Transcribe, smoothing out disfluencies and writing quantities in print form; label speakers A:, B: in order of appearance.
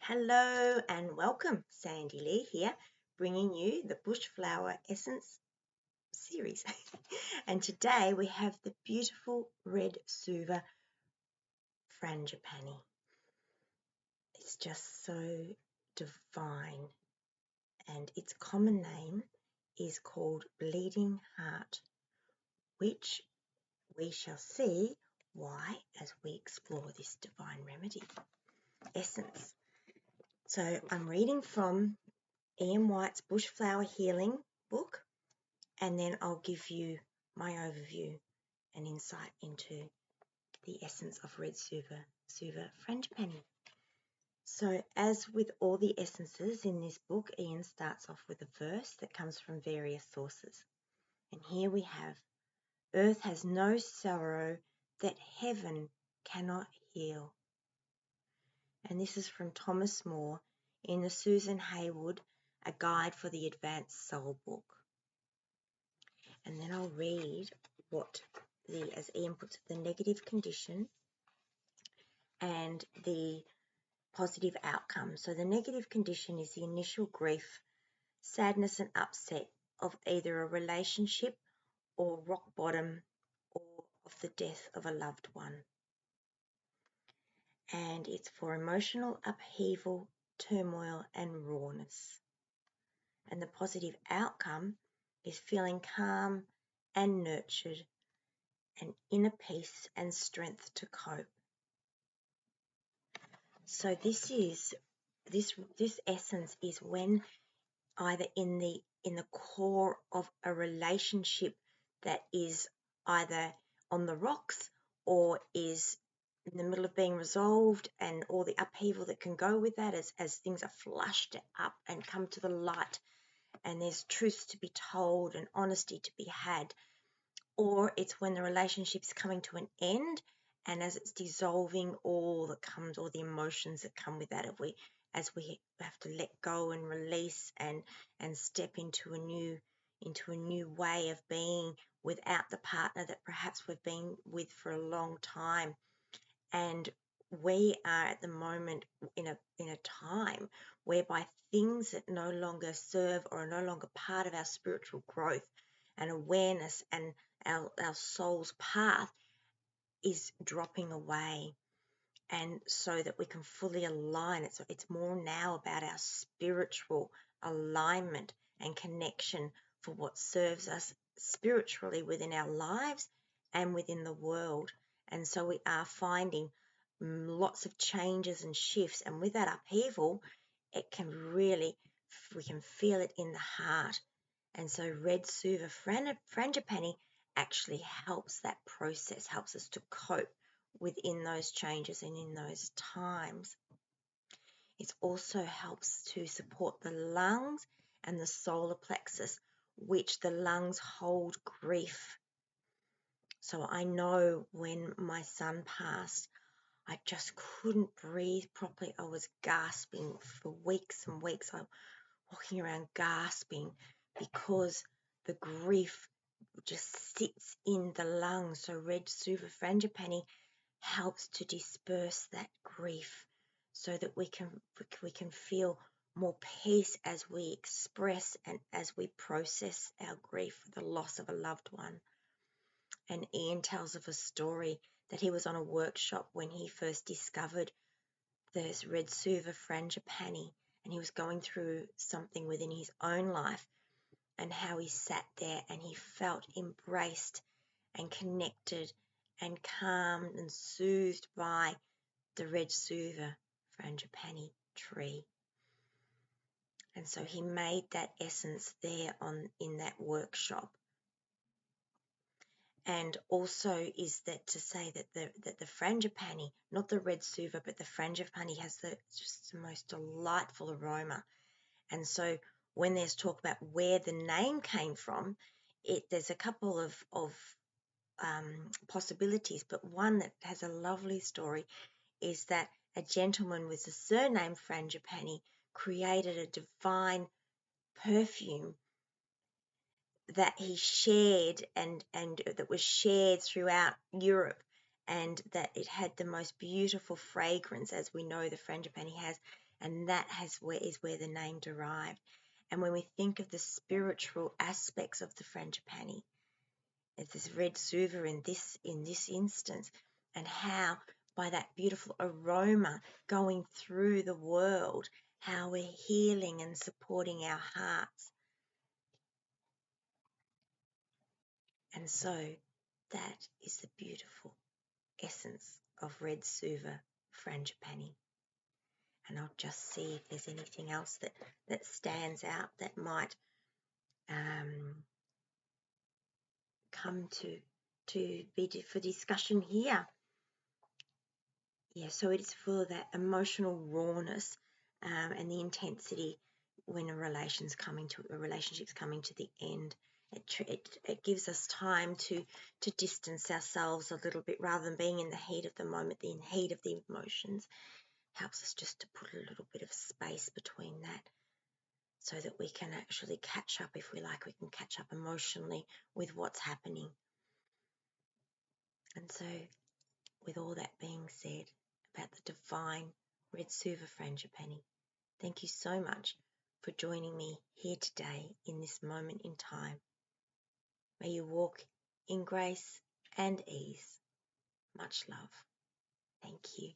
A: Hello and welcome, Sandy Lee here, bringing you the Bushflower Essence series. And today we have the beautiful Red Suva Frangipani. It's just so divine, and its common name is called Bleeding Heart, which we shall see why as we explore this divine remedy essence. So I'm reading from Ian White's Bushflower Healing book, and then I'll give you my overview and insight into the essence of Red Suva Frangipani. So, as with all the essences in this book, Ian starts off with a verse that comes from various sources. And here we have, "Earth has no sorrow that heaven cannot heal." And this is from Thomas More in the Susan Haywood, A Guide for the Advanced Soul book. And then I'll read what as Ian puts it, the negative condition and the positive outcome. So the negative condition is the initial grief, sadness and upset of either a relationship or rock bottom or of the death of a loved one. And it's for emotional upheaval, turmoil and rawness. And the positive outcome is feeling calm and nurtured and inner peace and strength to cope. So this essence is when either in the core of a relationship that is either on the rocks or is in the middle of being resolved, and all the upheaval that can go with that as things are flushed up and come to the light, and there's truths to be told and honesty to be had. Or it's when the relationship's coming to an end, and as it's dissolving, all the emotions that come with that, as we have to let go and release and step into a new way of being without the partner that perhaps we've been with for a long time. And we are at the moment in a time whereby things that no longer serve or are no longer part of our spiritual growth and awareness and our soul's path is dropping away, and so that we can fully align. It's more now about our spiritual alignment and connection for what serves us spiritually within our lives and within the world. And so we are finding lots of changes and shifts, and with that upheaval, we can feel it in the heart. And so Red Suva Frangipani actually helps that process, helps us to cope within those changes and in those times. It also helps to support the lungs and the solar plexus, which the lungs hold grief. So I know when my son passed, I just couldn't breathe properly. I was gasping for weeks and weeks. I'm walking around gasping because the grief just sits in the lungs. So Red Suva Frangipani helps to disperse that grief so that we can feel more peace as we express and as we process our grief for the loss of a loved one. And Ian tells of a story that he was on a workshop when he first discovered this Red Suva Frangipani, and he was going through something within his own life, and how he sat there and he felt embraced and connected and calmed and soothed by the Red Suva Frangipani tree. And so he made that essence there in that workshop. And also is that to say that the Frangipani, not the Red Suva, but the Frangipani has just the most delightful aroma. And so when there's talk about where the name came from, there's a couple of possibilities, but one that has a lovely story is that a gentleman with the surname Frangipani created a divine perfume that he shared and that was shared throughout Europe, and that it had the most beautiful fragrance, as we know the Frangipani has, And that is where the name derived. And when we think of the spiritual aspects of the Frangipani, it's this red suva in this instance, and how by that beautiful aroma going through the world, how we're healing and supporting our hearts. And so that is the beautiful essence of Red Suva Frangipani. And I'll just see if there's anything else that stands out that might come to be for discussion here. Yeah, so it's for that emotional rawness and the intensity when a relationship's coming to the end. It gives us time to distance ourselves a little bit rather than being in the heat of the moment, the heat of the emotions. Helps us just to put a little bit of space between that so that we can actually catch up, if we like, we can catch up emotionally with what's happening. And so, with all that being said about the divine Red Suva Frangipani, thank you so much for joining me here today in this moment in time. May you walk in grace and ease. Much love. Thank you.